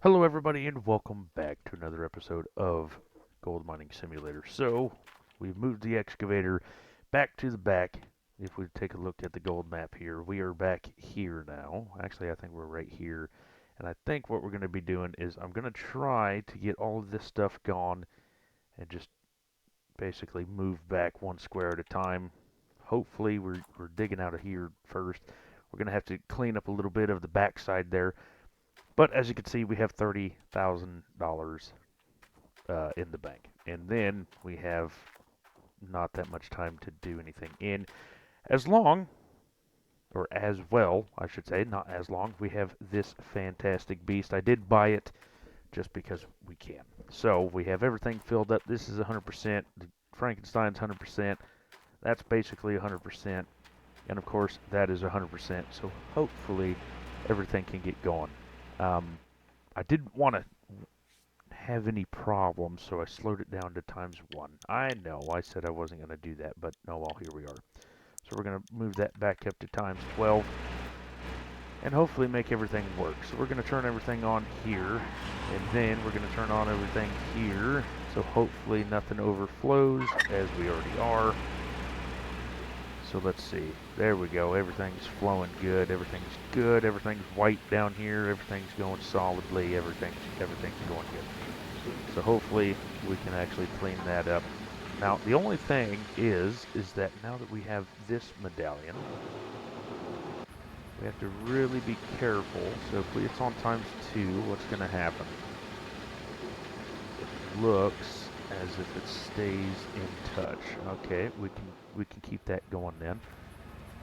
Hello, everybody, and welcome back to another episode of Gold Mining Simulator. So, we've moved the excavator back to the back. If we take a look at the gold map here, we are back here now. Actually, I think we're right here. And I think what we're going to be doing is I'm going to try to get all of this stuff gone and just basically move back one square at a time. Hopefully, we're digging out of here first. We're going to have to clean up a little bit of the backside there. But as you can see, we have $30,000 in the bank. And then we have not that much time to do anything. And as long, or as well, I should say, not as long, we have this fantastic beast. I did buy it just because we can. So we have everything filled up. This is 100%. The Frankenstein's 100%. That's basically 100%. And of course, that is 100%. So hopefully everything can get going. I didn't want to have any problems, so I slowed it down to ×1. I know, I said I wasn't going to do that, but oh well, here we are. So we're going to move that back up to ×12, and hopefully make everything work. So we're going to turn everything on here, and then we're going to turn on everything here, so hopefully nothing overflows, as we already are. So let's see, there we go, everything's flowing good, everything's white down here, everything's going solidly, everything's going good. So hopefully we can actually clean that up. Now the only thing is that now that we have this medallion, we have to really be careful. So if it's on ×2, what's going to happen? It looks as if it stays in touch. Okay, we can keep that going then.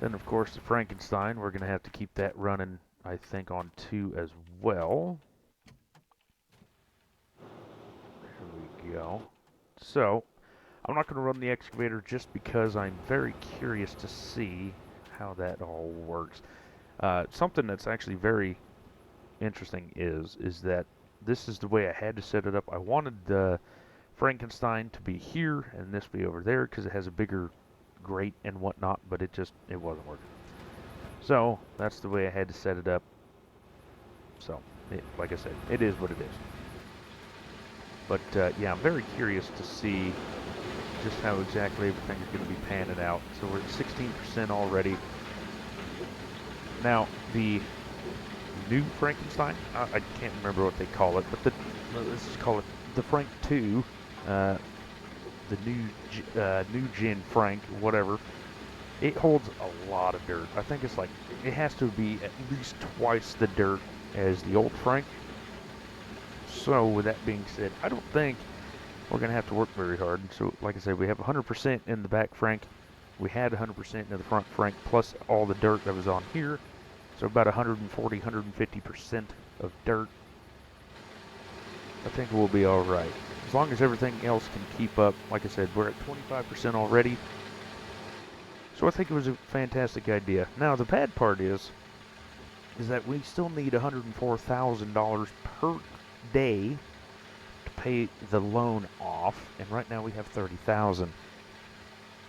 Then of course the Frankenstein, we're going to have to keep that running, I think, on 2 as well. There we go. So I'm not going to run the excavator just because I'm very curious to see how that all works. Something that's actually very interesting is that this is the way I had to set it up. I wanted the Frankenstein to be here and this be over there because it has a bigger grate and whatnot, but it wasn't working. So that's the way I had to set it up. So, like I said, it is what it is. But yeah, I'm very curious to see just how exactly everything is going to be panning out. So we're at 16% already. Now, the new Frankenstein, I can't remember what they call it, but let's just call it the Frank 2, the new gen Frank, whatever. It holds a lot of dirt. I think it's like, it has to be at least twice the dirt as the old Frank. So with that being said, I don't think we're going to have to work very hard. So like I said, we have 100% in the back Frank. We had 100% in the front Frank, plus all the dirt that was on here. So about 140, 150% of dirt. I think we'll be all right. As long as everything else can keep up. Like I said, we're at 25% already. So I think it was a fantastic idea. Now the bad part is that we still need $104,000 per day to pay the loan off, and right now we have 30,000.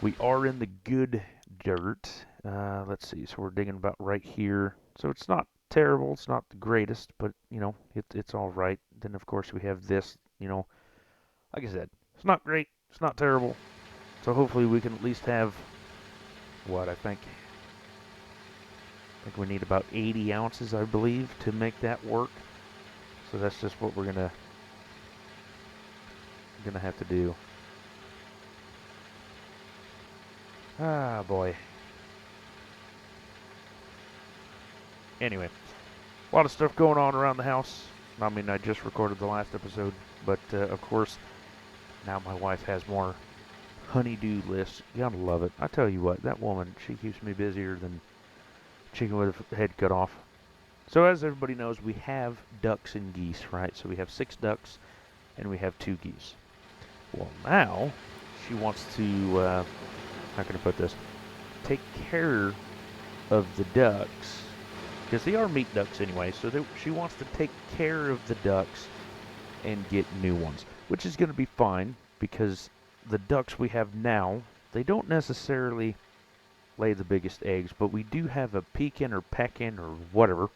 We are in the good dirt. Let's see, so we're digging about right here. So it's not terrible, it's not the greatest, but you know, it's all right. Then of course we have this, you know, like I said, it's not great, it's not terrible. So hopefully we can at least have what I think we need about 80 ounces, I believe, to make that work. So that's just what we're gonna have to do. Ah, boy. Anyway, a lot of stuff going on around the house. I mean, I just recorded the last episode, but of course, now my wife has more honeydew lists. You gotta love it. I tell you what, that woman, she keeps me busier than chicken with a head cut off. So as everybody knows, we have ducks and geese, right? So we have 6 ducks and we have 2 geese. Well, now she wants to, how can I put this? Take care of the ducks, because they are meat ducks anyway. So she wants to take care of the ducks and get new ones, which is going to be fine because the ducks we have now, they don't necessarily lay the biggest eggs, but we do have a pekin or peckin or whatever.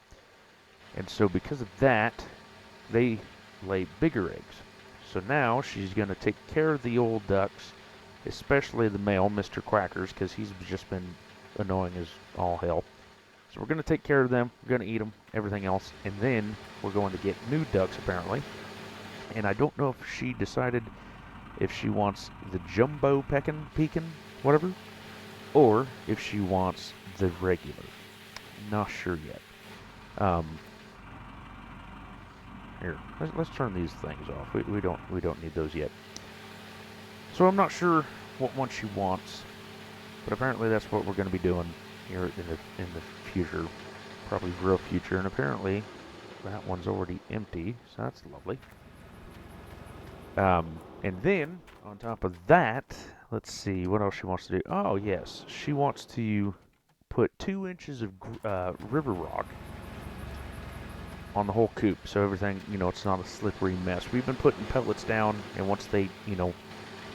And so because of that, they lay bigger eggs. So now she's going to take care of the old ducks, especially the male, Mr. Quackers, because he's just been annoying as all hell. So we're going to take care of them, we're going to eat them, everything else, and then we're going to get new ducks, apparently. And I don't know if she decided if she wants the jumbo pekin, whatever, or if she wants the regular. Not sure yet. Here, let's turn these things off. We don't need those yet. So I'm not sure what one she wants, but apparently that's what we're going to be doing here in the future, probably real future. And apparently that one's already empty, so that's lovely. And then on top of that, let's see what else she wants to do. Oh yes, she wants to put 2 inches of river rock on the whole coop, so everything, it's not a slippery mess. We've been putting pellets down, and once they,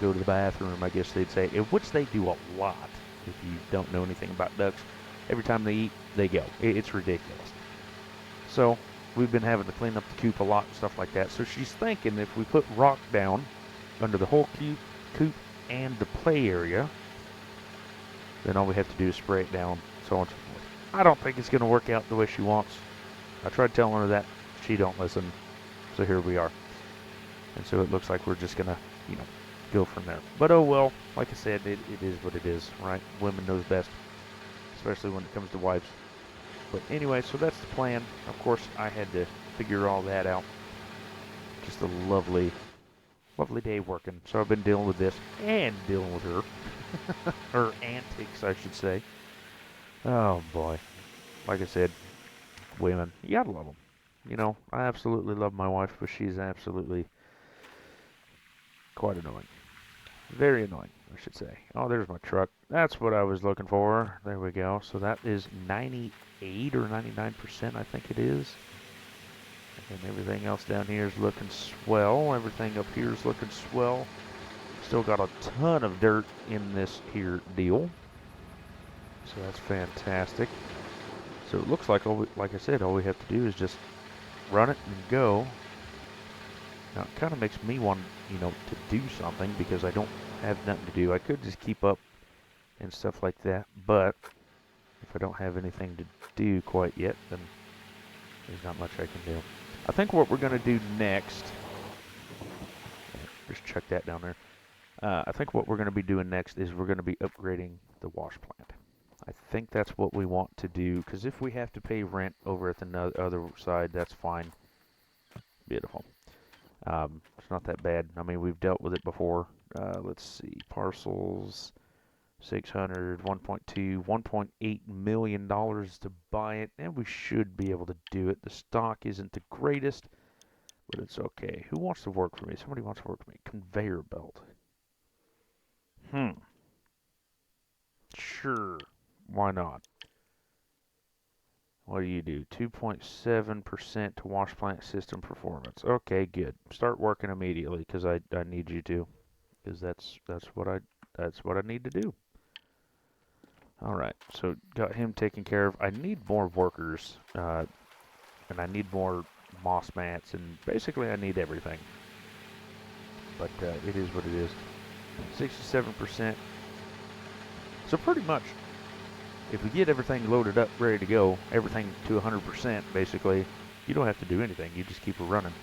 go to the bathroom, I guess they'd say, which they do a lot. If you don't know anything about ducks, every time they eat, they go. It's ridiculous. So we've been having to clean up the coop a lot and stuff like that. So she's thinking if we put rock down under the whole coop and the play area, then all we have to do is spray it down, so on and so forth. I don't think it's going to work out the way she wants. I tried telling her that. She don't listen. So here we are. And so it looks like we're just going to, go from there. But oh well, like I said, it is what it is, right? Women knows best, especially when it comes to wives. But anyway, so that's the plan. Of course, I had to figure all that out. Just a lovely, lovely day working. So I've been dealing with this and dealing with her. Her antics, I should say. Oh boy. Like I said, women, you gotta love them. I absolutely love my wife, but she's absolutely quite annoying. Very annoying, I should say. Oh, there's my truck. That's what I was looking for. There we go. So that is 98 or 99%, I think it is. And everything else down here is looking swell. Everything up here is looking swell. Still got a ton of dirt in this here deal. So that's fantastic. So it looks like, like I said, all we have to do is just run it and go. Now it kind of makes me want, to do something because I don't have nothing to do. I could just keep up and stuff like that, but if I don't have anything to do quite yet, then there's not much I can do. I think what we're going to do next, just check that down there. I think what we're going to be doing next is we're going to be upgrading the wash plant. I think that's what we want to do, because if we have to pay rent over at the other side, that's fine. Beautiful. It's not that bad. I mean, we've dealt with it before. Let's see. Parcels, 600, 1.2, $1.8 million to buy it, and we should be able to do it. The stock isn't the greatest, but it's okay. Who wants to work for me? Somebody wants to work for me. Conveyor belt. Sure. Why not? What do you do? 2.7% to wash plant system performance. Okay, good. Start working immediately, because I need you to, because that's what I need to do. All right, so got him taken care of. I need more workers, and I need more moss mats, and basically I need everything. But it is what it is. 67%. So pretty much, if we get everything loaded up, ready to go, everything to 100%, basically, you don't have to do anything. You just keep it running.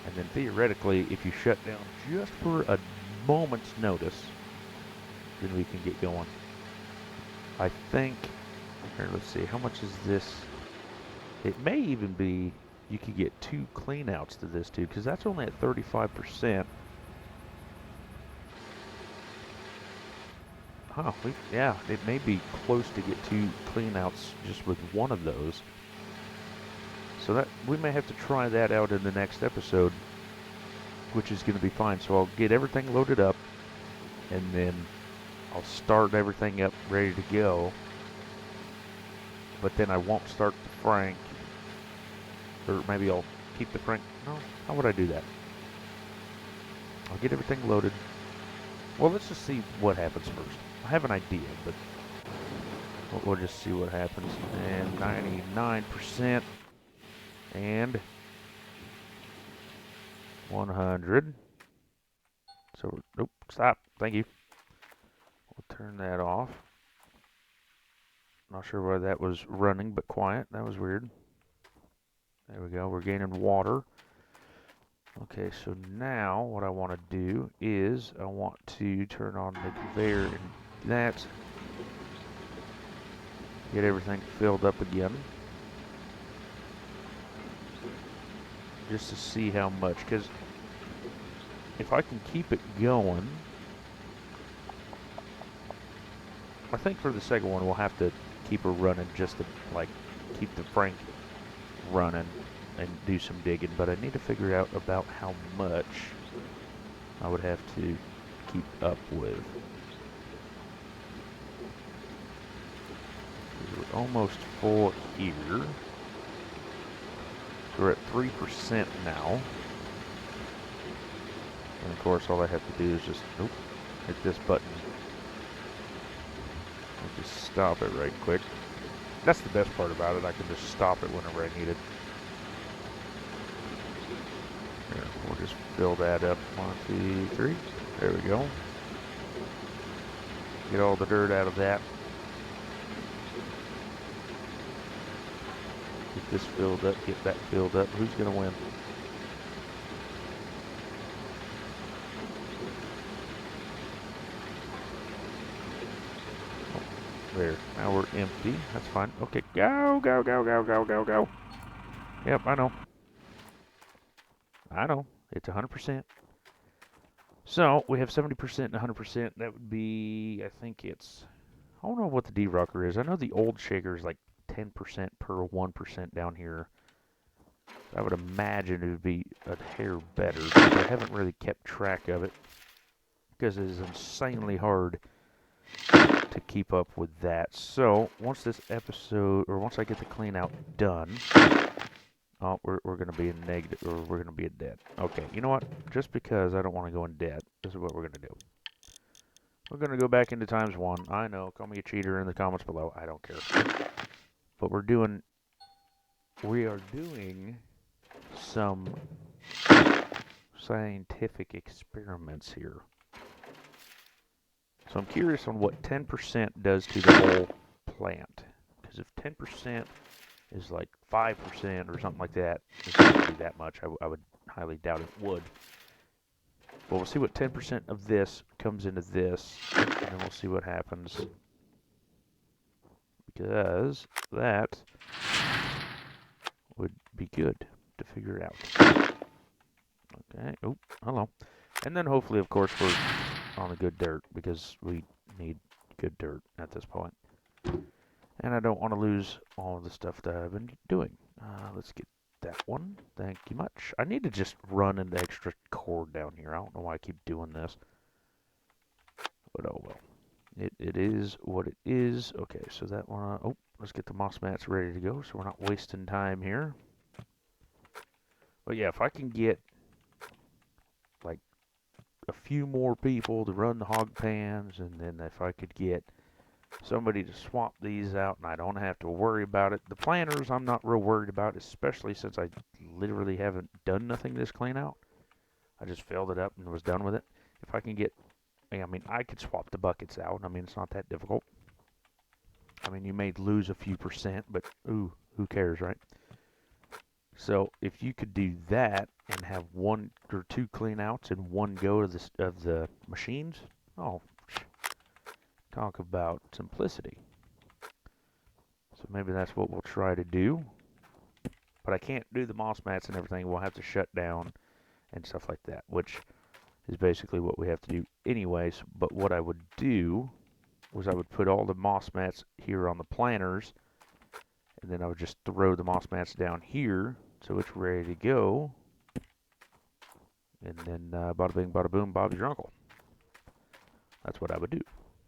And then theoretically, if you shut down just for a moment's notice, then we can get going. I think, here, let's see, how much is this? It may even be, you could get 2 cleanouts to this too, because that's only at 35%. Huh, yeah, it may be close to get 2 cleanouts just with one of those. So that we may have to try that out in the next episode, which is going to be fine. So I'll get everything loaded up, and then I'll start everything up ready to go. But then I won't start the Frank, or maybe I'll keep the Frank. No, how would I do that? I'll get everything loaded. Well, let's just see what happens first. I have an idea, but we'll just see what happens. And 99%. And 100. So, nope, stop. Thank you. We'll turn that off. Not sure why that was running, but quiet. That was weird. There we go. We're gaining water. Okay, so now what I want to do is I want to turn on the conveyor and that. Get everything filled up again. Just to see how much, because if I can keep it going, I think for the second one we'll have to keep her running just to like keep the Frank running and do some digging, but I need to figure out about how much I would have to keep up with. We're almost full here. We're at 3% now. And of course all I have to do is just hit this button. I'll just stop it right quick. That's the best part about it. I can just stop it whenever I need it. Here, we'll just fill that up. 1, 2, 3. There we go. Get all the dirt out of that. Get this filled up, get that filled up. Who's going to win? Oh, there. Now we're empty. That's fine. Okay, go, go, go, go, go, go, go. Yep, I know. I know. It's 100%. So, we have 70% and 100%. That would be, I think it's, I don't know what the D-Rocker is. I know the old shaker is like 10% per 1% down here. I would imagine it would be a hair better, but I haven't really kept track of it because it is insanely hard to keep up with that. So once this episode, or once I get the clean out done, oh, we're going to be in negative, or we're going to be in debt. Okay, you know what? Just because I don't want to go in debt, this is what we're going to do. We're going to go back into ×1. I know, call me a cheater in the comments below. I don't care. But we are doing some scientific experiments here. So I'm curious on what 10% does to the whole plant. Because if 10% is like 5% or something like that, it's not going to be that much. I would highly doubt it would. But we'll see what 10% of this comes into this, and then we'll see what happens. Because that would be good to figure out. Okay, oh, hello. And then hopefully, of course, we're on the good dirt, because we need good dirt at this point. And I don't want to lose all of the stuff that I've been doing. Let's get that one. Thank you much. I need to just run an extra cord down here. I don't know why I keep doing this. But oh well. It is what it is. Okay, so that one... oh, let's get the moss mats ready to go so we're not wasting time here. But yeah, if I can get like a few more people to run the hog pans, and then if I could get somebody to swap these out and I don't have to worry about it. The planters I'm not real worried about, especially since I literally haven't done nothing this clean out. I just filled it up and was done with it. If I can get, I mean, I could swap the buckets out. I mean, it's not that difficult. I mean, you may lose a few percent, but ooh, who cares, right? So if you could do that and have 1 or 2 clean outs in one go of the machines, oh, talk about simplicity. So maybe that's what we'll try to do. But I can't do the moss mats and everything. We'll have to shut down and stuff like that, which is basically what we have to do anyways. But what I would do was I would put all the moss mats here on the planters, and then I would just throw the moss mats down here so it's ready to go. And then bada bing, bada boom, Bob's your uncle. That's what I would do.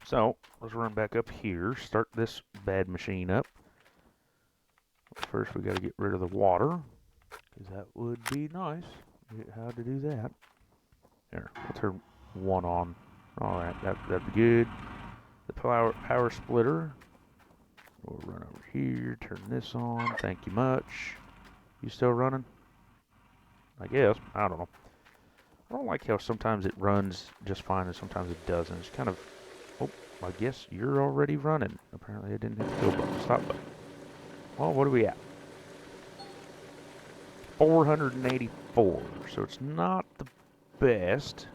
So let's run back up here, start this bad machine up. First we got to get rid of the water, because that would be nice. How to do that. There, we'll turn 1 on. Alright, that'd be good. The power splitter. We'll run over here, turn this on. Thank you much. You still running? I guess. I don't know. I don't like how sometimes it runs just fine and sometimes it doesn't. It's kind of, oh, I guess you're already running. Apparently I didn't hit the go button, stop button. Well, what are we at? 484, so it's not the best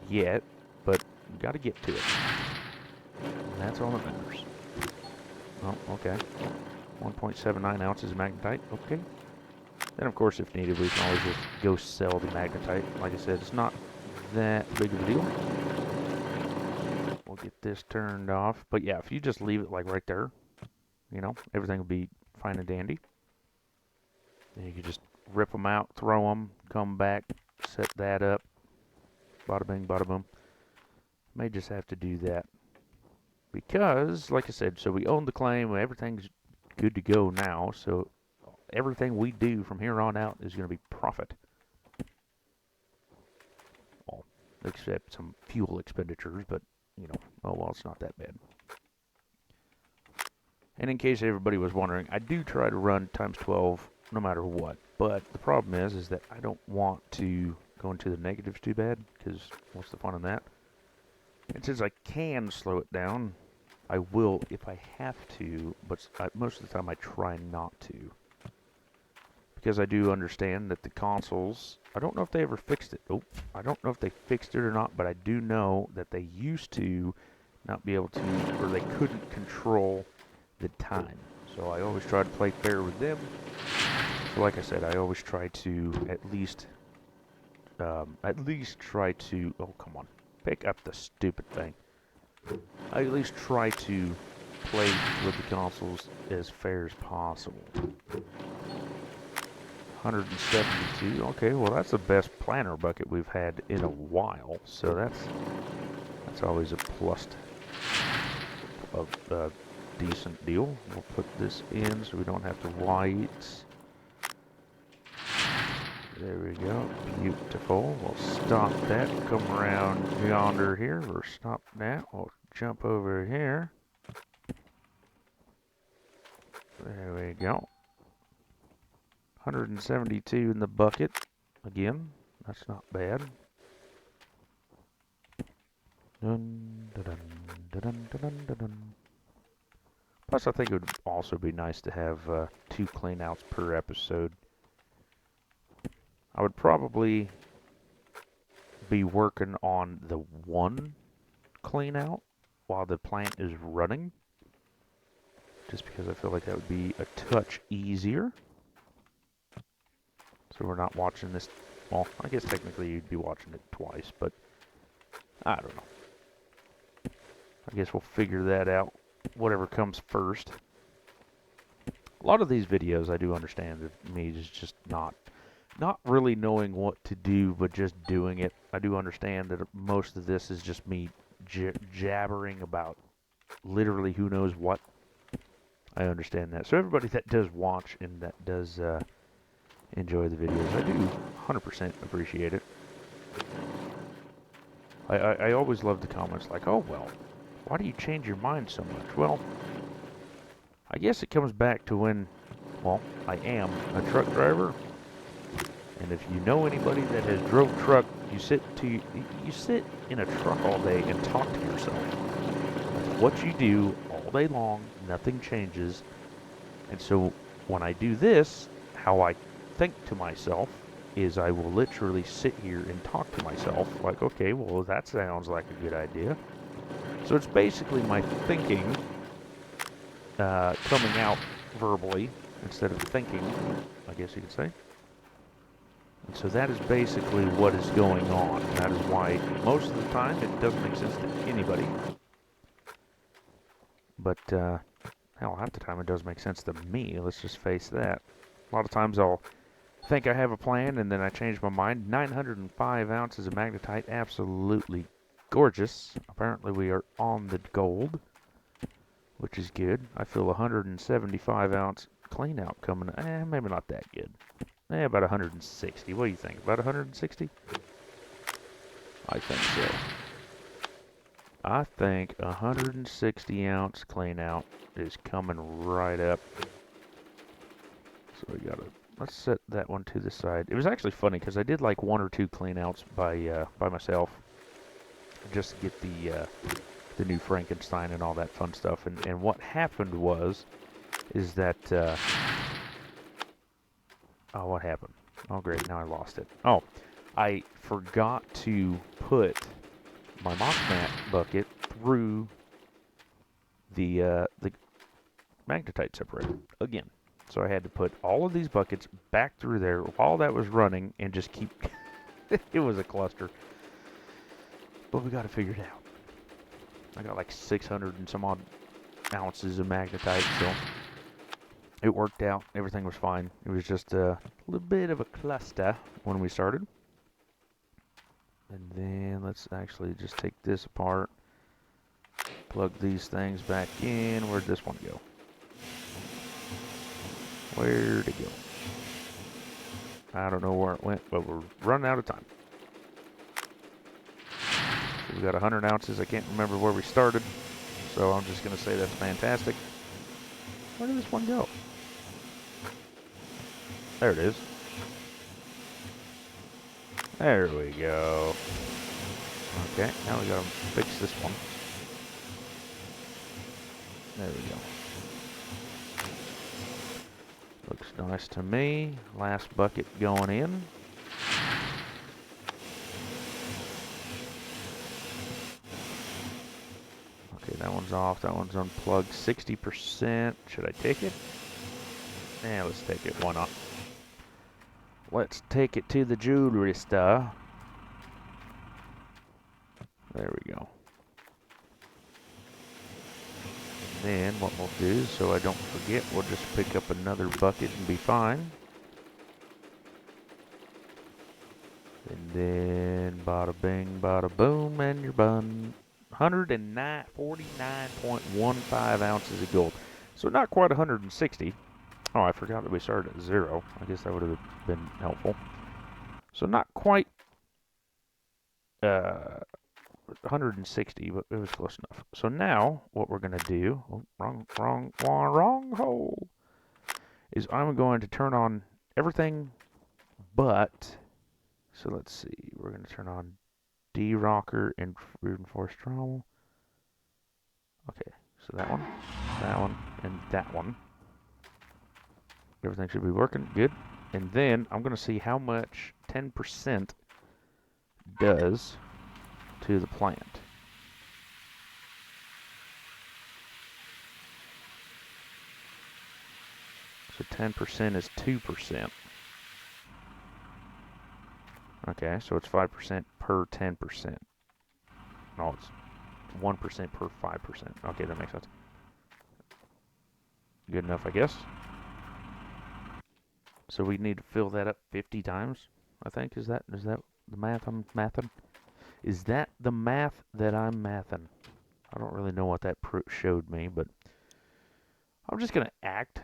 yet, but you got to get to it. And that's all that matters. Oh, okay. 1.79 ounces of magnetite, okay. Then, of course, if needed, we can always just go sell the magnetite. Like I said, it's not that big of a deal. We'll get this turned off. But yeah, if you just leave it like right there, you know, everything will be fine and dandy. Then you can just rip them out, throw them, come back, set that up. Bada bing, bada boom. May just have to do that. Because, like I said, so we own the claim, everything's good to go now, so everything we do from here on out is going to be profit. Well, except some fuel expenditures, but, you know, oh well, it's not that bad. And in case everybody was wondering, I do try to run times 12 no matter what, but the problem is that I don't want to go into the negatives too bad, because what's the fun in that? And since I can slow it down, I will if I have to, but most of the time I try not to. Because I do understand that the consoles, I don't know if they ever fixed it. Oh, I don't know if they fixed it or not, but I do know that they used to not be able to, or they couldn't control the time. So I always try to play fair with them. So like I said, I always try to at least try to, oh come on, pick up the stupid thing. I at least try to play with the consoles as fair as possible. 172. Okay, well that's the best planter bucket we've had in a while, so that's always a plus of a decent deal. We'll put this in so we don't have to wait. There we go. Beautiful. We'll stop that. Come around yonder here. Or stop that. We'll jump over here. There we go. 172 in the bucket. Again, that's not bad. Dun, dun, dun, dun, dun, dun, dun. Plus, I think it would also be nice to have 2 cleanouts per episode. I would probably be working on the 1 cleanout while the plant is running, just because I feel like that would be a touch easier. So we're not watching this, well, I guess technically you'd be watching it twice, but I don't know. I guess we'll figure that out, whatever comes first. A lot of these videos, I do understand that me is just not really knowing what to do, but just doing it. I do understand that most of this is just me jabbering about literally who knows what. I understand that. So everybody that does watch and that does enjoy the videos, I do 100% appreciate it. I always love the comments like, oh well, why do you change your mind so much? Well, I guess it comes back to when, well, I am a truck driver. And if you know anybody that has drove truck, you sit in a truck all day and talk to yourself. That's what you do all day long. Nothing changes. And so when I do this, how I think to myself is I will literally sit here and talk to myself like, okay, well, that sounds like a good idea. So it's basically my thinking coming out verbally instead of thinking, I guess you could say. And so that is basically what is going on. That is why most of the time it doesn't make sense to anybody. But, hell, half the time it does make sense to me. Let's just face that. A lot of times I'll think I have a plan and then I change my mind. 905 ounces of magnetite, absolutely gorgeous. Apparently we are on the gold, which is good. I feel 175 ounce clean out coming. Maybe not that good. About 160. What do you think? About 160? I think so. I think 160 ounce clean out is coming right up. So we got let's set that one to the side. It was actually funny because I did like 1 or 2 cleanouts by myself, just to get the new Frankenstein and all that fun stuff. And what happened is that oh, what happened? Oh, great, now I lost it. Oh, I forgot to put my moss mat bucket through the magnetite separator again. So I had to put all of these buckets back through there while that was running and just keep... It was a cluster. But we got to figure it out. I got like 600 and some odd ounces of magnetite, so it worked out. Everything was fine. It was just a little bit of a cluster when we started. And then let's actually just take this apart. Plug these things back in. Where'd this one go? Where'd it go? I don't know where it went, but we're running out of time. So we got 100 ounces. I can't remember where we started, so I'm just going to say that's fantastic. Where did this one go? There it is. There we go. Okay, now we got to fix this one. There we go. Looks nice to me. Last bucket going in. Okay, that one's off. That one's unplugged. 60%. Should I take it? Yeah, let's take it. Why not? Let's take it to the jewelry store. There we go. Then what we'll do, so I don't forget, we'll just pick up another bucket and be fine. And then bada bing, bada boom, and you're done. 149.15 ounces of gold. So not quite 160. Oh, I forgot that we started at 0. I guess that would have been helpful. So not quite 160, but it was close enough. So now what we're going to do, oh, wrong hole, is I'm going to turn on everything but, so let's see, we're going to turn on D-Rocker and Reinforced Trommel. Okay, so that one, and that one. Everything should be working good. And then I'm going to see how much 10% does to the plant. So 10% is 2%. Okay, so it's 5% per 10%. No, it's 1% per 5%. Okay, that makes sense. Good enough, I guess. So we need to fill that up 50 times, I think. Is that the math I'm mathing? Is that the math that I'm mathing? I don't really know what that showed me, but I'm just going to act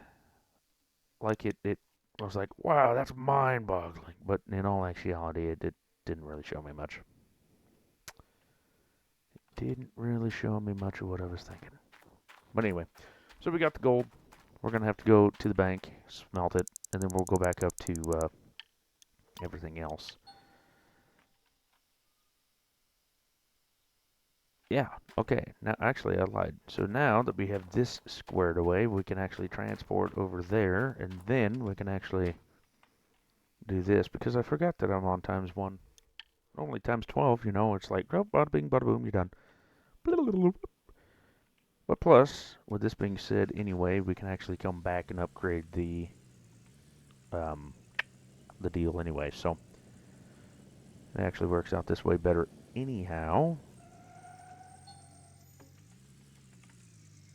like it I was like, wow, that's mind-boggling. But in all actuality, it didn't really show me much. It didn't really show me much of what I was thinking. But anyway, so we got the gold. We're going to have to go to the bank, smelt it, and then we'll go back up to everything else. Yeah, okay. Now, actually, I lied. So now that we have this squared away, we can actually transport over there, and then we can actually do this, because I forgot that I'm on ×1. Only ×12, you know, it's like, oh, bada bing, bada boom, you're done. But plus, with this being said, anyway, we can actually come back and upgrade the deal anyway, so it actually works out this way better anyhow.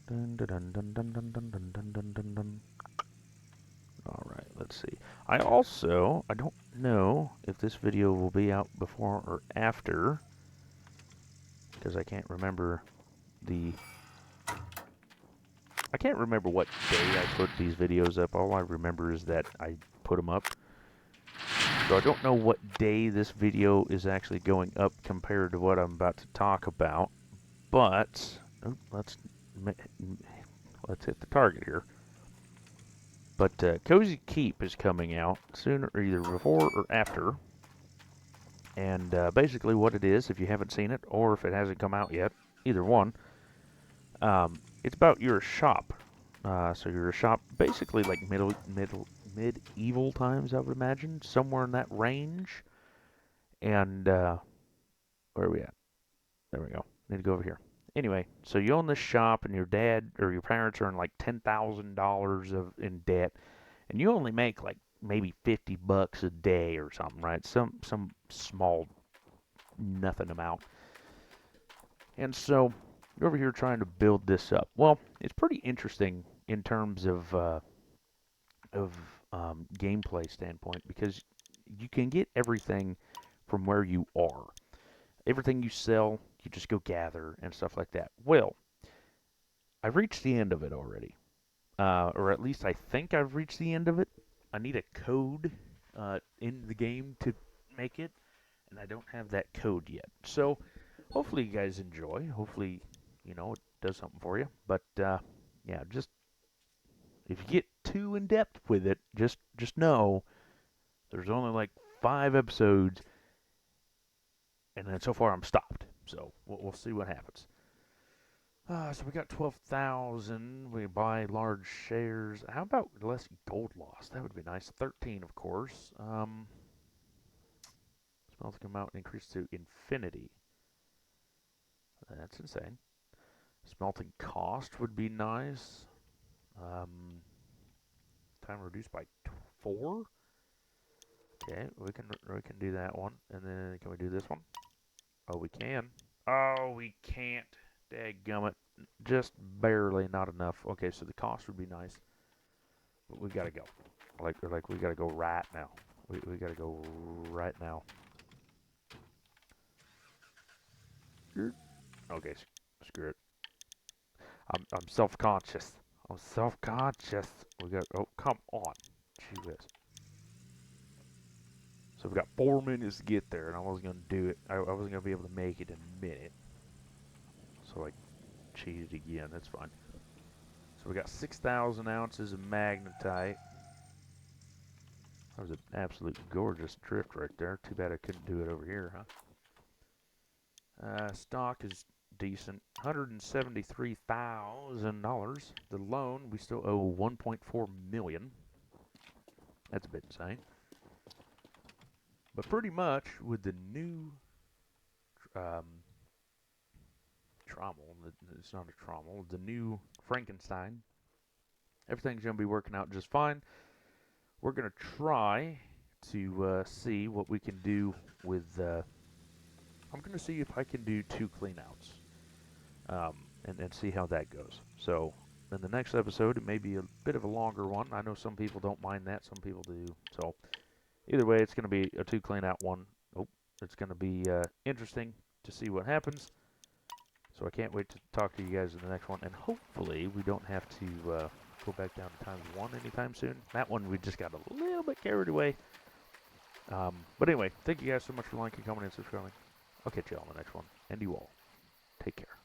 Dun, dun, dun, dun, dun, dun, dun, dun, dun, dun, dun, dun. Alright, let's see. I don't know if this video will be out before or after, because I can't remember what day I put these videos up. All I remember is that I put them up. So I don't know what day this video is actually going up compared to what I'm about to talk about, but let's hit the target here. But Cozy Keep is coming out sooner, either before or after. And basically, what it is, if you haven't seen it or if it hasn't come out yet, either one, it's about you're a shop. So you're a shop, basically like medieval times, I would imagine, somewhere in that range. And where are we at? There we go. Need to go over here. Anyway, so you own this shop, and your dad or your parents are in like $10,000 of in debt, and you only make like maybe $50 a day or something, right? Some small nothing amount. And so you're over here trying to build this up. Well, it's pretty interesting in terms of gameplay standpoint because you can get everything from where you are. Everything you sell, you just go gather and stuff like that. Well, I've reached the end of it already, or at least I think I've reached the end of it. I need a code in the game to make it, and I don't have that code yet. So hopefully you guys enjoy. Hopefully, it does something for you. But yeah, just if you get too in depth with it, just know there's only like 5 episodes, and then so far I'm stopped. So we'll see what happens. So we got 12,000. We buy large shares. How about less gold loss? That would be nice. 13, of course. Smelting amount increased to infinity. That's insane. Smelting cost would be nice. Time reduced by 4. Okay, we can do that one, and then can we do this one? Oh, we can. Oh, we can't. Dadgummit. Just barely, not enough. Okay, so the cost would be nice, but we gotta go. Like we gotta go right now. We gotta go right now. Okay, screw it. I'm self-conscious. I'm self-conscious. We got. Oh, come on. Gee whiz. So we got 4 minutes to get there, and I wasn't gonna do it. I wasn't gonna be able to make it in a minute. So I cheated again. That's fine. So we got 6,000 ounces of magnetite. That was an absolute gorgeous drift right there. Too bad I couldn't do it over here, huh? Stock is decent. $173,000. The loan, we still owe $1.4 million. That's a bit insane. But pretty much with the new trommel, it's not a trommel, the new Frankenstein, everything's going to be working out just fine. We're going to try to see what we can do with... I'm going to see if I can do 2 cleanouts and see how that goes. So in the next episode, it may be a bit of a longer one. I know some people don't mind that. Some people do. So either way, it's going to be a 2 cleanout one. Oh, it's going to be interesting to see what happens. So I can't wait to talk to you guys in the next one. And hopefully we don't have to go back down to ×1 anytime soon. That one we just got a little bit carried away. But anyway, thank you guys so much for liking, commenting, and subscribing. I'll catch you all on the next one. And you all, take care.